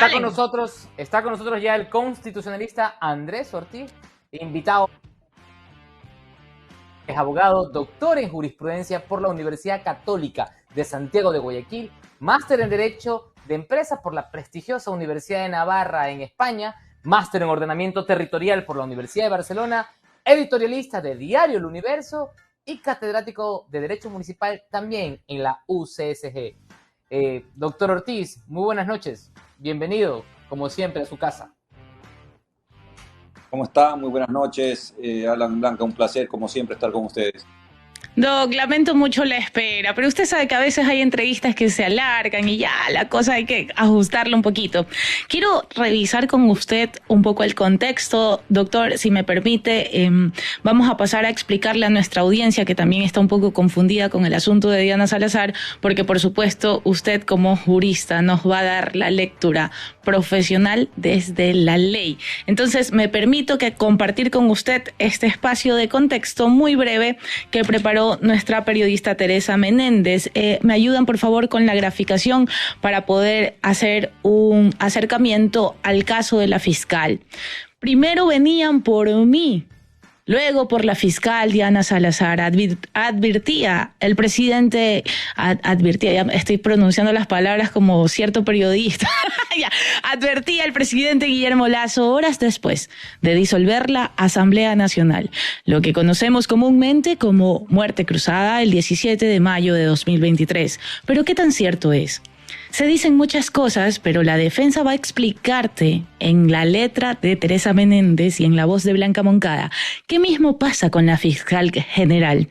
Allen. Está con nosotros ya el constitucionalista Andrés Ortiz, invitado. Es abogado, doctor en jurisprudencia por la Universidad Católica de Santiago de Guayaquil, máster en Derecho de Empresas por la prestigiosa Universidad de Navarra en España, máster en Ordenamiento Territorial por la Universidad de Barcelona, editorialista de Diario El Universo y catedrático de Derecho Municipal también en la UCSG. Doctor Ortiz, muy buenas noches. Bienvenido, como siempre, a su casa. ¿Cómo está? Muy buenas noches. Alan, Blanca, un placer, como siempre, estar con ustedes. Doc, lamento mucho la espera, pero usted sabe que a veces hay entrevistas que se alargan y ya la cosa hay que ajustarla un poquito. Quiero revisar con usted un poco el contexto. Doctor, si me permite, vamos a pasar a explicarle a nuestra audiencia, que también está un poco confundida con el asunto de Diana Salazar, porque por supuesto usted como jurista nos va a dar la lectura profesional desde la ley. Entonces me permito que compartir con usted este espacio de contexto muy breve que preparó nuestra periodista Teresa Menéndez. Me ayudan por favor con la graficación para poder hacer un acercamiento al caso de la fiscal. Primero venían por mí, luego por la fiscal Diana Salazar. Advertía el presidente, ya estoy pronunciando las palabras como cierto periodista, advertía el presidente Guillermo Lasso horas después de disolver la Asamblea Nacional, lo que conocemos comúnmente como muerte cruzada el 17 de mayo de 2023. Pero ¿qué tan cierto es? Se dicen muchas cosas, pero la defensa va a explicarte en la letra de Teresa Menéndez y en la voz de Blanca Moncada qué mismo pasa con la fiscal general.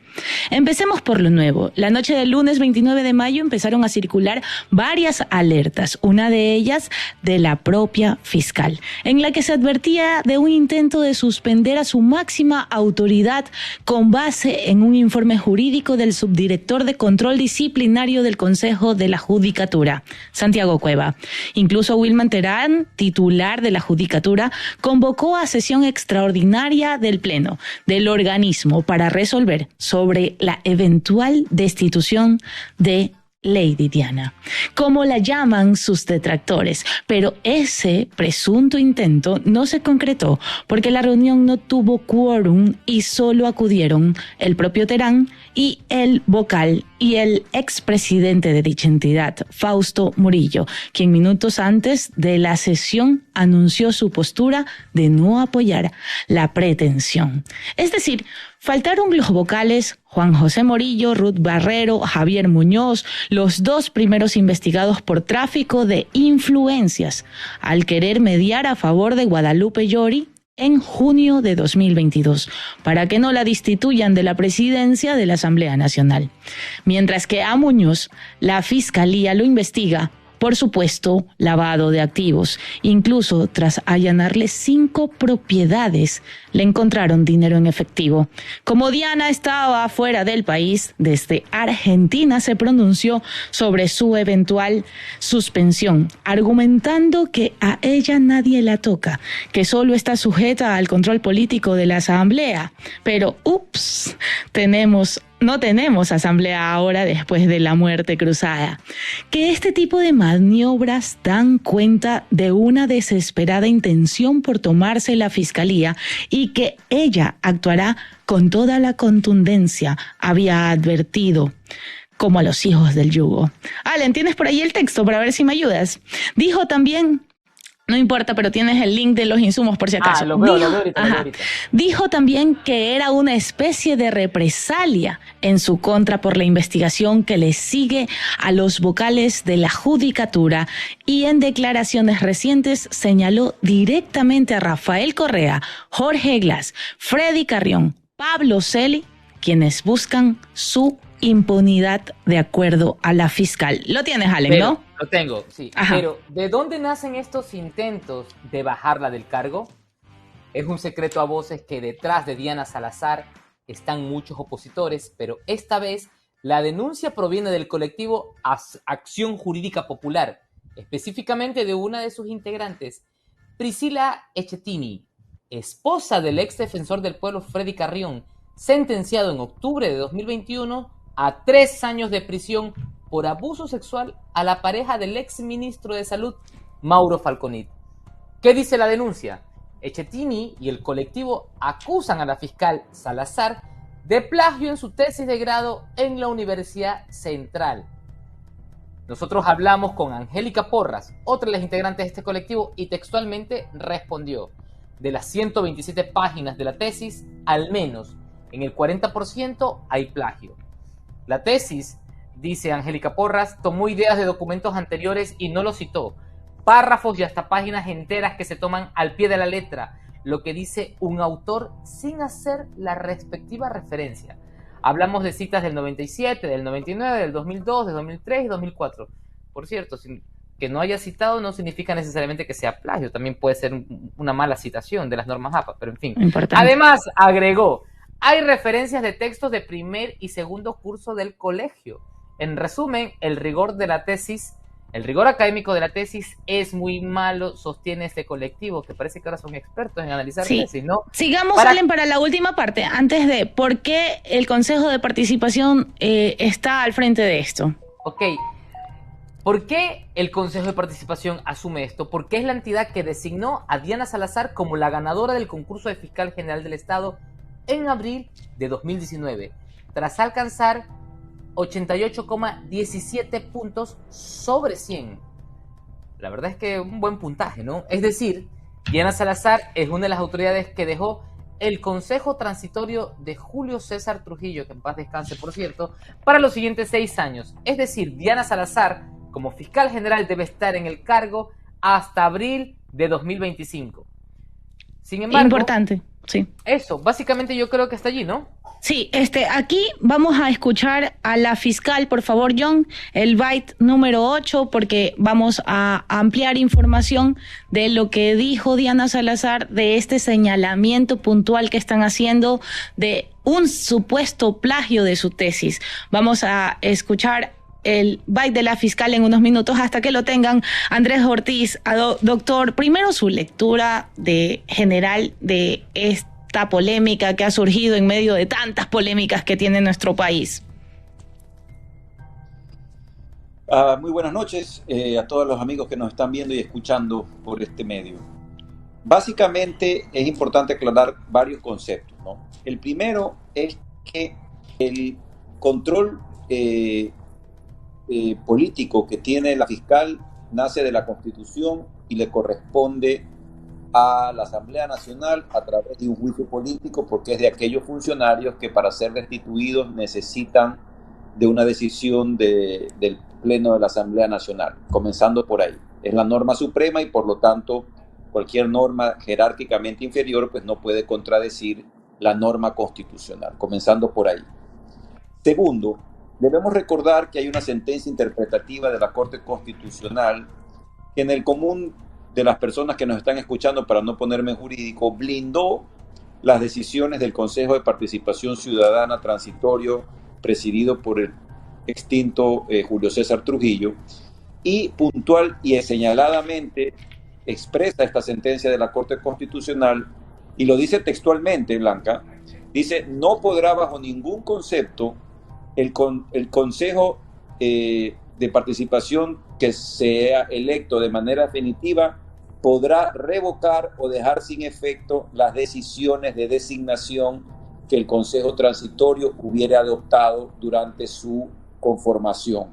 Empecemos por lo nuevo. La noche del lunes 29 de mayo empezaron a circular varias alertas, una de ellas de la propia fiscal, en la que se advertía de un intento de suspender a su máxima autoridad con base en un informe jurídico del subdirector de control disciplinario del Consejo de la Judicatura, Santiago Cueva. Incluso Wilman Terán, titular de la Judicatura, convocó a sesión extraordinaria del Pleno del organismo para resolver sobre la eventual destitución de Lady Diana, como la llaman sus detractores. Pero ese presunto intento no se concretó porque la reunión no tuvo quórum y solo acudieron el propio Terán y el vocal y el expresidente de dicha entidad, Fausto Murillo, quien minutos antes de la sesión anunció su postura de no apoyar la pretensión. Es decir, faltaron los vocales Juan José Morillo, Ruth Barrero, Javier Muñoz, los dos primeros investigados por tráfico de influencias, al querer mediar a favor de Guadalupe Llori en junio de 2022, para que no la destituyan de la presidencia de la Asamblea Nacional. Mientras que a Muñoz, la Fiscalía lo investiga por supuesto lavado de activos. Incluso tras allanarle 5 propiedades, le encontraron dinero en efectivo. Como Diana estaba fuera del país, desde Argentina se pronunció sobre su eventual suspensión, argumentando que a ella nadie la toca, que solo está sujeta al control político de la Asamblea. Pero, no tenemos asamblea ahora después de la muerte cruzada. Que este tipo de maniobras dan cuenta de una desesperada intención por tomarse la fiscalía y que ella actuará con toda la contundencia, había advertido, como a los hijos del yugo. Alan, ¿tienes por ahí el texto para ver si me ayudas? Dijo también... No importa, pero tienes el link de los insumos por si acaso. Lo veo ahorita. Dijo también que era una especie de represalia en su contra por la investigación que le sigue a los vocales de la Judicatura y en declaraciones recientes señaló directamente a Rafael Correa, Jorge Glass, Freddy Carrión, Pablo Celi, quienes buscan su impunidad de acuerdo a la fiscal. Lo tienes, Allen, ¿no? Lo tengo, sí. Ajá. Pero, ¿de dónde nacen estos intentos de bajarla del cargo? Es un secreto a voces que detrás de Diana Salazar están muchos opositores, pero esta vez la denuncia proviene del colectivo Acción Jurídica Popular, específicamente de una de sus integrantes, Priscila Echetini, esposa del ex defensor del pueblo Freddy Carrión, sentenciado en octubre de 2021 a 3 años de prisión por abuso sexual a la pareja del ex ministro de Salud, Mauro Falconit. ¿Qué dice la denuncia? Echetini y el colectivo acusan a la fiscal Salazar de plagio en su tesis de grado en la Universidad Central. Nosotros hablamos con Angélica Porras, otra de las integrantes de este colectivo, y textualmente respondió: de las 127 páginas de la tesis, al menos en el 40% hay plagio. La tesis, dice Angélica Porras, tomó ideas de documentos anteriores y no los citó. Párrafos y hasta páginas enteras que se toman al pie de la letra, lo que dice un autor sin hacer la respectiva referencia. Hablamos de citas del 97, del 99, del 2002, del 2003 y 2004. Por cierto, que no haya citado no significa necesariamente que sea plagio, también puede ser una mala citación de las normas APA, pero en fin. Importante. Además, agregó, hay referencias de textos de primer y segundo curso del colegio. En resumen, el rigor académico de la tesis es muy malo, sostiene este colectivo, que parece que ahora son expertos en analizar tesis, ¿no? Sigamos, Allen, para la última parte, antes de por qué el Consejo de Participación está al frente de esto. Ok. ¿Por qué el Consejo de Participación asume esto? Porque es la entidad que designó a Diana Salazar como la ganadora del concurso de Fiscal General del Estado en abril de 2019, tras alcanzar 88,17 puntos sobre 100. La verdad es que un buen puntaje, ¿no? Es decir, Diana Salazar es una de las autoridades que dejó el Consejo Transitorio de Julio César Trujillo, que en paz descanse, por cierto, para los siguientes 6 años. Es decir, Diana Salazar, como fiscal general, debe estar en el cargo hasta abril de 2025. Sin embargo... Importante, sí. Eso, básicamente yo creo que está allí, ¿no? Sí, aquí vamos a escuchar a la fiscal, por favor, John, el byte número 8, porque vamos a ampliar información de lo que dijo Diana Salazar, de este señalamiento puntual que están haciendo de un supuesto plagio de su tesis. Vamos a escuchar el byte de la fiscal en unos minutos hasta que lo tengan. Andrés Ortiz, doctor, primero su lectura general de esta polémica que ha surgido en medio de tantas polémicas que tiene nuestro país. Muy buenas noches a todos los amigos que nos están viendo y escuchando por este medio. Básicamente es importante aclarar varios conceptos, ¿no? El primero es que el control político que tiene la fiscal nace de la Constitución y le corresponde a la Asamblea Nacional a través de un juicio político, porque es de aquellos funcionarios que para ser destituidos necesitan de una decisión del Pleno de la Asamblea Nacional, comenzando por ahí. Es la norma suprema y por lo tanto cualquier norma jerárquicamente inferior pues no puede contradecir la norma constitucional, comenzando por ahí. Segundo, debemos recordar que hay una sentencia interpretativa de la Corte Constitucional que en el común de las personas que nos están escuchando, para no ponerme jurídico, blindó las decisiones del Consejo de Participación Ciudadana transitorio presidido por el extinto Julio César Trujillo, y puntual y señaladamente expresa esta sentencia de la Corte Constitucional y lo dice textualmente, Blanca, dice: no podrá bajo ningún concepto el Consejo de Participación que sea electo de manera definitiva podrá revocar o dejar sin efecto las decisiones de designación que el Consejo Transitorio hubiera adoptado durante su conformación.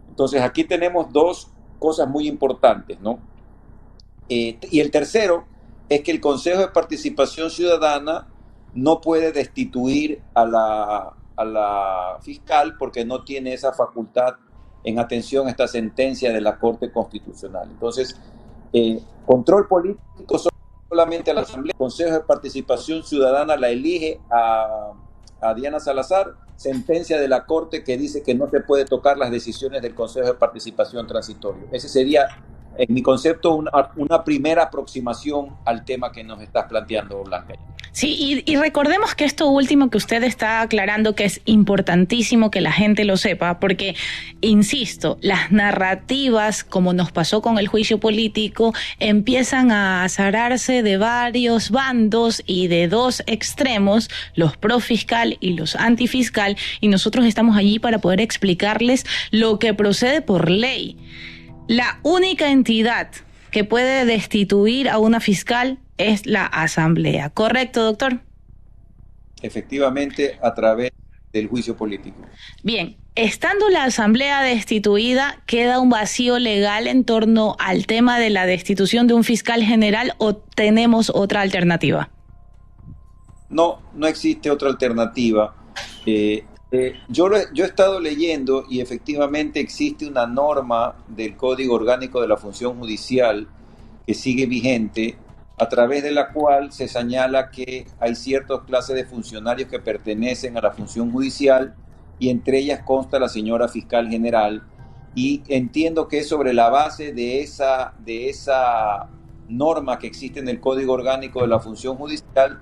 Entonces aquí tenemos dos cosas muy importantes, ¿no? Y el tercero es que el Consejo de Participación Ciudadana no puede destituir a la fiscal porque no tiene esa facultad en atención a esta sentencia de la Corte Constitucional. Entonces, control político solamente a la Asamblea. El Consejo de Participación Ciudadana la elige a Diana Salazar, sentencia de la Corte que dice que no se puede tocar las decisiones del Consejo de Participación Transitorio. Ese sería, en mi concepto, una primera aproximación al tema que nos estás planteando, Blanca. Sí, y recordemos que esto último que usted está aclarando, que es importantísimo que la gente lo sepa, porque, insisto, las narrativas, como nos pasó con el juicio político, empiezan a azararse de varios bandos y de dos extremos, los pro fiscal y los antifiscal, y nosotros estamos allí para poder explicarles lo que procede por ley. La única entidad que puede destituir a una fiscal es la Asamblea. ¿Correcto, doctor? Efectivamente, a través del juicio político. Bien, estando la Asamblea destituida, ¿queda un vacío legal en torno al tema de la destitución de un fiscal general o tenemos otra alternativa? No, no existe otra alternativa. Yo he estado leyendo y efectivamente existe una norma del Código Orgánico de la Función Judicial que sigue vigente, a través de la cual se señala que hay ciertas clases de funcionarios que pertenecen a la función judicial y entre ellas consta la señora fiscal general, y entiendo que es sobre la base de esa norma que existe en el Código Orgánico de la Función Judicial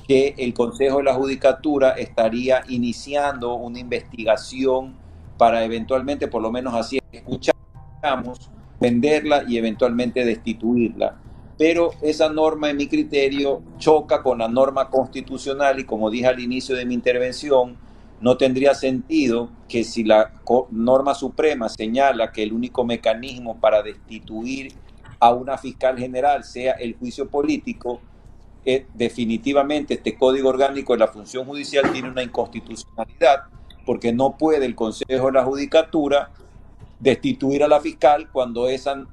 que el Consejo de la Judicatura estaría iniciando una investigación para eventualmente, por lo menos así escuchamos, venderla y eventualmente destituirla. Pero esa norma, en mi criterio, choca con la norma constitucional y, como dije al inicio de mi intervención, no tendría sentido que si la norma suprema señala que el único mecanismo para destituir a una fiscal general sea el juicio político, definitivamente este Código Orgánico de la Función Judicial tiene una inconstitucionalidad, porque no puede el Consejo de la Judicatura destituir a la fiscal cuando esa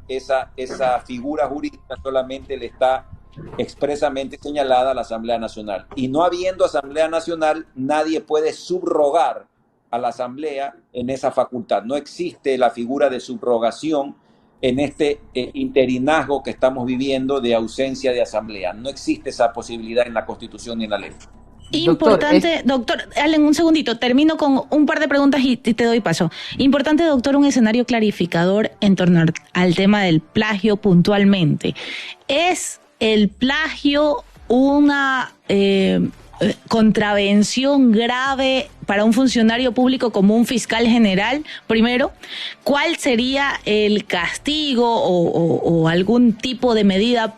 figura jurídica solamente le está expresamente señalada a la Asamblea Nacional. Y no habiendo Asamblea Nacional, nadie puede subrogar a la Asamblea en esa facultad. No existe la figura de subrogación en este interinazgo que estamos viviendo de ausencia de Asamblea. No existe esa posibilidad en la Constitución ni en la ley. Importante, doctor, Allen, un segundito, termino con un par de preguntas y te doy paso. Importante, doctor, un escenario clarificador en torno al tema del plagio puntualmente. ¿Es el plagio una contravención grave para un funcionario público como un fiscal general? Primero, ¿cuál sería el castigo o algún tipo de medida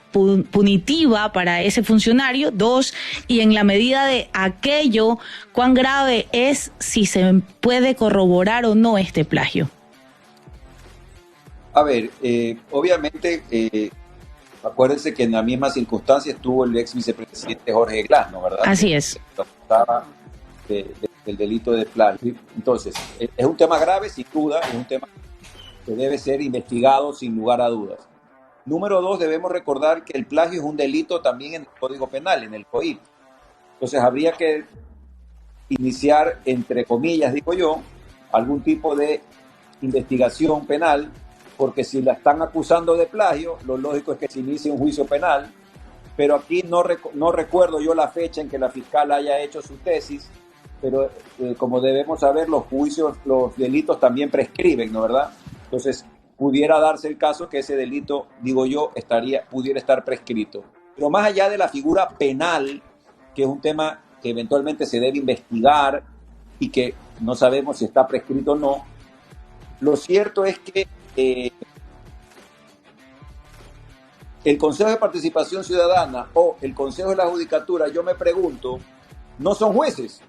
punitiva para ese funcionario? Dos, y en la medida de aquello, ¿cuán grave es si se puede corroborar o no este plagio? A ver, obviamente, acuérdense que en la misma circunstancia estuvo el ex vicepresidente Jorge Glass, ¿no? ¿Verdad? Así es. Del delito de plagio. Entonces, es un tema grave, sin duda, es un tema que debe ser investigado sin lugar a dudas. Número dos, debemos recordar que el plagio es un delito también en el Código Penal, en el COIP. Entonces, habría que iniciar, entre comillas, digo yo, algún tipo de investigación penal, porque si la están acusando de plagio, lo lógico es que se inicie un juicio penal, pero aquí no recuerdo yo la fecha en que la fiscal haya hecho su tesis, pero como debemos saber, los delitos también prescriben, ¿no, verdad? Entonces, pudiera darse el caso que ese delito, digo yo, pudiera estar prescrito. Pero más allá de la figura penal, que es un tema que eventualmente se debe investigar y que no sabemos si está prescrito o no, lo cierto es que el Consejo de Participación Ciudadana o el Consejo de la Judicatura, yo me pregunto, no son jueces.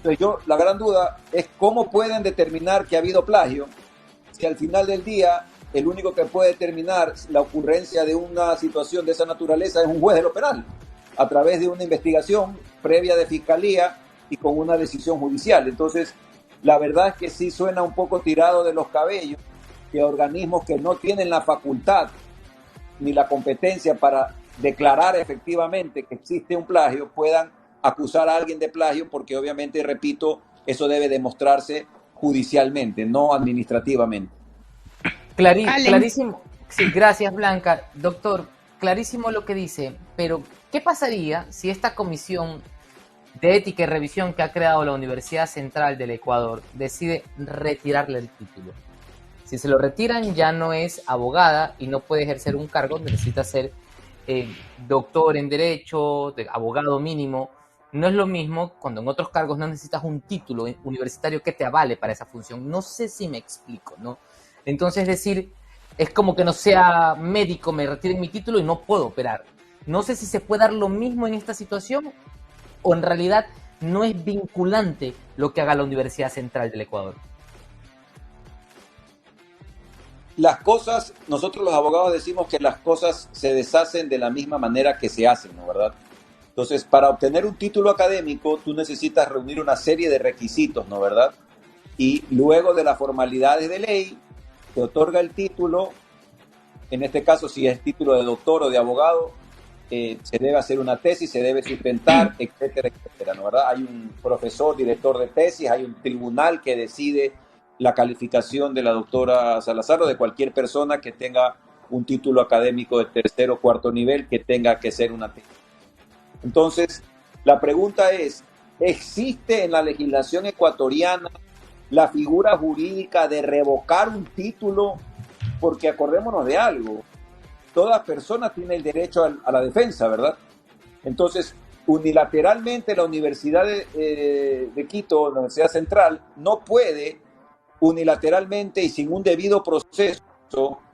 Entonces la gran duda es cómo pueden determinar que ha habido plagio si al final del día el único que puede determinar la ocurrencia de una situación de esa naturaleza es un juez de lo penal, a través de una investigación previa de fiscalía y con una decisión judicial. Entonces, la verdad es que sí suena un poco tirado de los cabellos que organismos que no tienen la facultad ni la competencia para declarar efectivamente que existe un plagio puedan acusar a alguien de plagio, porque obviamente, repito, eso debe demostrarse judicialmente, no administrativamente. Clarísimo. Sí, gracias, Blanca. Doctor, clarísimo lo que dice, pero ¿qué pasaría si esta comisión de ética y revisión que ha creado la Universidad Central del Ecuador decide retirarle el título? Si se lo retiran, ya no es abogada y no puede ejercer un cargo, necesita ser doctor en Derecho, abogado mínimo. No es lo mismo cuando en otros cargos no necesitas un título universitario que te avale para esa función. No sé si me explico, ¿no? Entonces, decir, es como que no sea médico, me retiren mi título y no puedo operar. No sé si se puede dar lo mismo en esta situación o en realidad no es vinculante lo que haga la Universidad Central del Ecuador. las cosas, nosotros los abogados decimos que las cosas se deshacen de la misma manera que se hacen, ¿no? ¿Verdad? Entonces, para obtener un título académico, tú necesitas reunir una serie de requisitos, ¿no? ¿Verdad? Y luego de las formalidades de ley, te otorga el título. En este caso, si es título de doctor o de abogado, se debe hacer una tesis, se debe sustentar, etcétera, etcétera, ¿no? ¿Verdad? Hay un profesor, director de tesis, hay un tribunal que decide la calificación de la doctora Salazar o de cualquier persona que tenga un título académico de tercer o cuarto nivel que tenga que ser una tesis. Entonces, la pregunta es, ¿existe en la legislación ecuatoriana la figura jurídica de revocar un título? Porque acordémonos de algo, toda persona tiene el derecho a la defensa, ¿verdad? Entonces, unilateralmente la Universidad de Quito, la Universidad Central, no puede unilateralmente y sin un debido proceso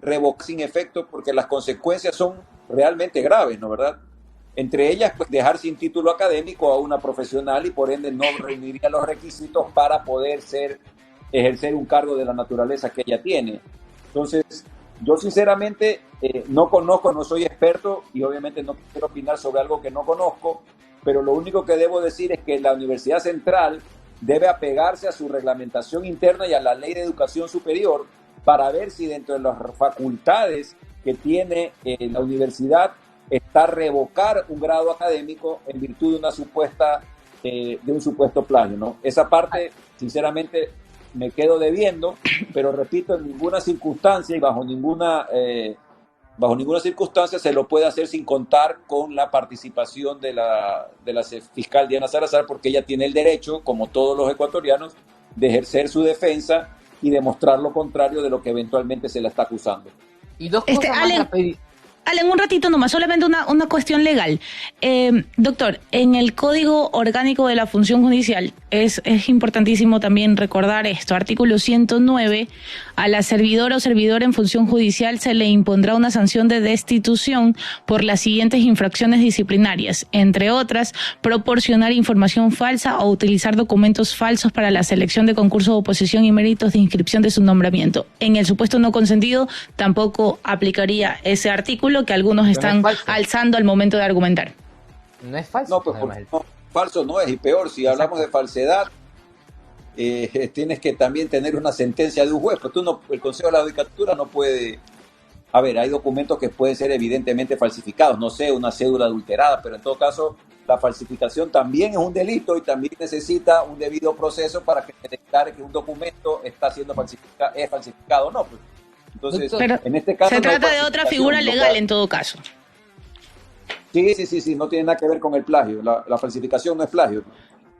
revocar sin efecto, porque las consecuencias son realmente graves, ¿no? ¿Verdad? Entre ellas, pues, dejar sin título académico a una profesional y por ende no reuniría los requisitos para poder ejercer un cargo de la naturaleza que ella tiene. Entonces, yo sinceramente no conozco, no soy experto y obviamente no quiero opinar sobre algo que no conozco, pero lo único que debo decir es que la Universidad Central debe apegarse a su reglamentación interna y a la Ley de Educación Superior para ver si dentro de las facultades que tiene la universidad está revocar un grado académico en virtud de un supuesto plagio, ¿no? Esa parte, sinceramente, me quedo debiendo, pero repito, en ninguna circunstancia y bajo ninguna circunstancia se lo puede hacer sin contar con la participación de la fiscal Diana Salazar, porque ella tiene el derecho, como todos los ecuatorianos, de ejercer su defensa y demostrar lo contrario de lo que eventualmente se la está acusando. Y dos cosas más Alan, un ratito nomás, solamente una cuestión legal. Doctor, en el Código Orgánico de la Función Judicial es importantísimo también recordar esto. Artículo 109, a la servidora o servidor en función judicial se le impondrá una sanción de destitución por las siguientes infracciones disciplinarias, entre otras, proporcionar información falsa o utilizar documentos falsos para la selección de concursos de oposición y méritos de inscripción de su nombramiento. En el supuesto no consentido, tampoco aplicaría ese artículo que algunos están alzando al momento de argumentar. No es falso. No, pues no, falso no es, y peor, si hablamos de falsedad, tienes que también tener una sentencia de un juez, pues el Consejo de la Judicatura no puede. A ver, hay documentos que pueden ser evidentemente falsificados, no sé, una cédula adulterada, pero en todo caso la falsificación también es un delito y también necesita un debido proceso para que se declare que un documento está siendo falsificado o no, pues. Entonces, pero en este caso se trata de otra figura legal en todo caso. Sí, no tiene nada que ver con el plagio. La falsificación no es plagio.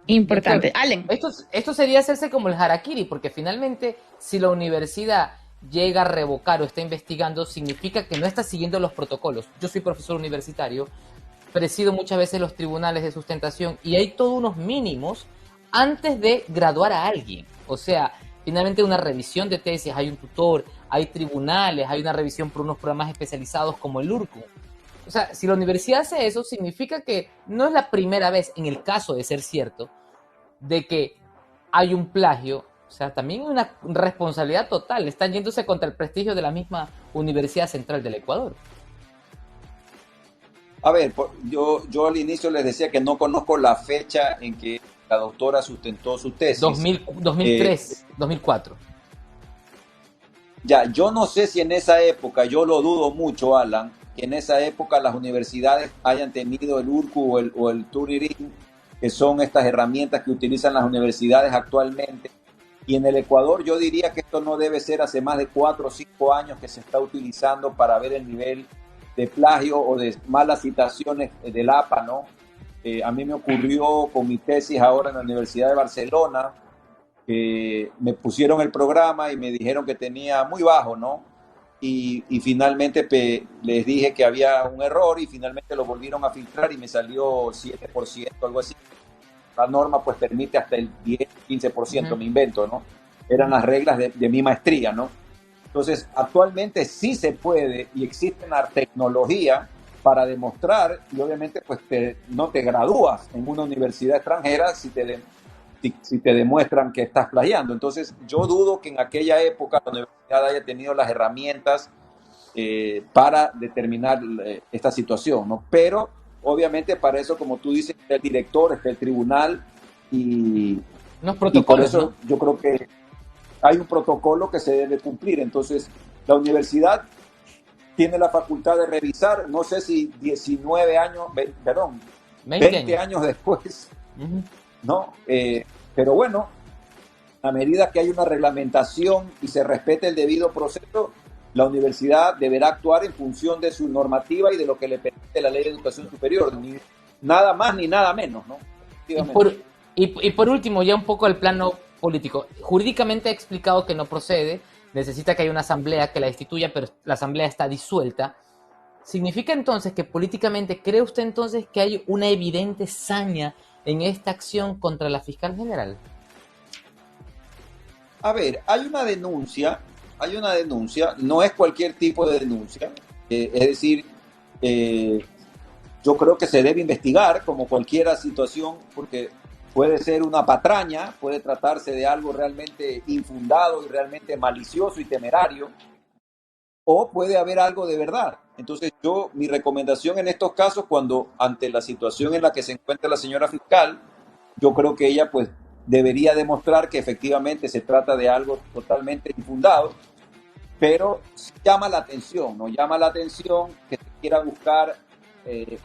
Importante. Allen. Esto sería hacerse como el harakiri, porque finalmente si la universidad llega a revocar o está investigando, significa que no está siguiendo los protocolos. Yo soy profesor universitario, presido muchas veces los tribunales de sustentación y hay todos unos mínimos antes de graduar a alguien. O sea, finalmente una revisión de tesis, hay un tutor, hay tribunales, hay una revisión por unos programas especializados como el URCU. O sea, si la universidad hace eso, significa que no es la primera vez, en el caso de ser cierto, de que hay un plagio. O sea, también hay una responsabilidad total. Están yéndose contra el prestigio de la misma Universidad Central del Ecuador. A ver, yo al inicio les decía que no conozco la fecha en que la doctora sustentó su tesis. 2003, 2004. Ya, yo no sé si en esa época, yo lo dudo mucho, Alan, que en esa época las universidades hayan tenido el URCU o el Turing, que son estas herramientas que utilizan las universidades actualmente. Y en el Ecuador yo diría que esto no debe ser hace más de 4 o 5 años que se está utilizando para ver el nivel de plagio o de malas citaciones del APA, ¿no? A mí me ocurrió con mi tesis ahora en la Universidad de Barcelona, me pusieron el programa y me dijeron que tenía muy bajo, ¿no? Y finalmente les dije que había un error y finalmente lo volvieron a filtrar y me salió 7%, algo así. La norma pues permite hasta el 10, 15%, me invento, ¿no? Eran las reglas de mi maestría, ¿no? Entonces, actualmente sí se puede y existe una tecnología para demostrar, y obviamente pues no te gradúas en una universidad extranjera si si te demuestran que estás plagiando. Entonces, yo dudo que en aquella época la universidad haya tenido las herramientas para determinar esta situación, ¿no? Pero, obviamente, para eso, como tú dices, está el director, está el tribunal y por eso, ¿no? Yo creo que hay un protocolo que se debe cumplir. Entonces, la universidad tiene la facultad de revisar, no sé si 19 años, perdón, 20 años después, ¿no? Pero bueno, a medida que hay una reglamentación y se respete el debido proceso, la universidad deberá actuar en función de su normativa y de lo que le permite la Ley de Educación Superior, ni nada más ni nada menos, ¿no? Y por último, ya un poco al plano político. Jurídicamente ha explicado que no procede, necesita que haya una asamblea que la destituya, pero la asamblea está disuelta. ¿Significa entonces que políticamente, cree usted entonces que hay una evidente saña en esta acción contra la fiscal general? A ver, hay una denuncia, no es cualquier tipo de denuncia, es decir, yo creo que se debe investigar como cualquier situación, porque puede ser una patraña, puede tratarse de algo realmente infundado y realmente malicioso y temerario, o puede haber algo de verdad. Entonces mi recomendación en estos casos, cuando ante la situación en la que se encuentra la señora fiscal, yo creo que ella pues debería demostrar que efectivamente se trata de algo totalmente infundado, pero llama la atención, ¿no? Llama la atención que se quiera buscar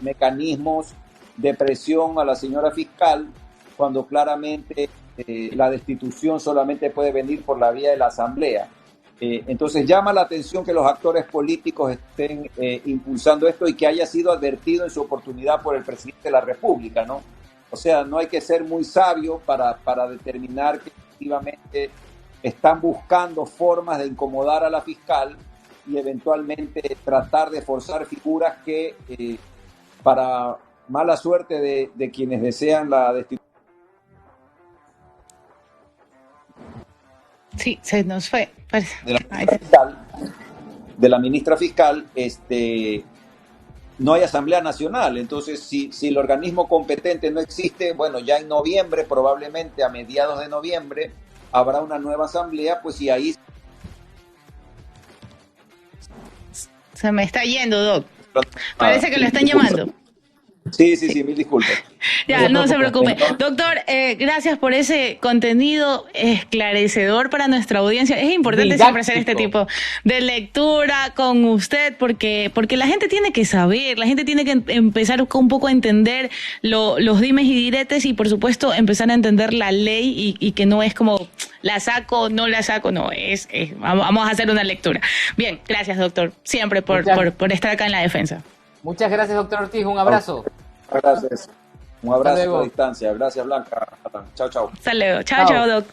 mecanismos de presión a la señora fiscal, cuando claramente la destitución solamente puede venir por la vía de la asamblea. Entonces llama la atención que los actores políticos estén impulsando esto y que haya sido advertido en su oportunidad por el presidente de la República, ¿no? O sea, no hay que ser muy sabio para determinar que efectivamente están buscando formas de incomodar a la fiscal y eventualmente tratar de forzar figuras que, para mala suerte de quienes desean la destitución. Sí, se nos fue. De la ministra fiscal, no hay Asamblea Nacional. Entonces, si el organismo competente no existe, bueno, ya en noviembre, probablemente a mediados de noviembre, habrá una nueva asamblea, pues y ahí... Se me está yendo, Doc. Parece que lo están llamando. Sí, mil disculpas. Ya, no se preocupe. Doctor, gracias por ese contenido esclarecedor para nuestra audiencia. Es importante siempre hacer este tipo de lectura con usted porque la gente tiene que saber, la gente tiene que empezar un poco a entender los dimes y diretes y, por supuesto, empezar a entender la ley y que no es como la saco, no la saco, no, vamos a hacer una lectura. Bien, gracias, doctor, siempre por estar acá en la defensa. Muchas gracias, doctor Ortiz. Un abrazo. Gracias. Un abrazo a distancia. Gracias, Blanca. Chao, chao. Hasta luego. Chao, Doc.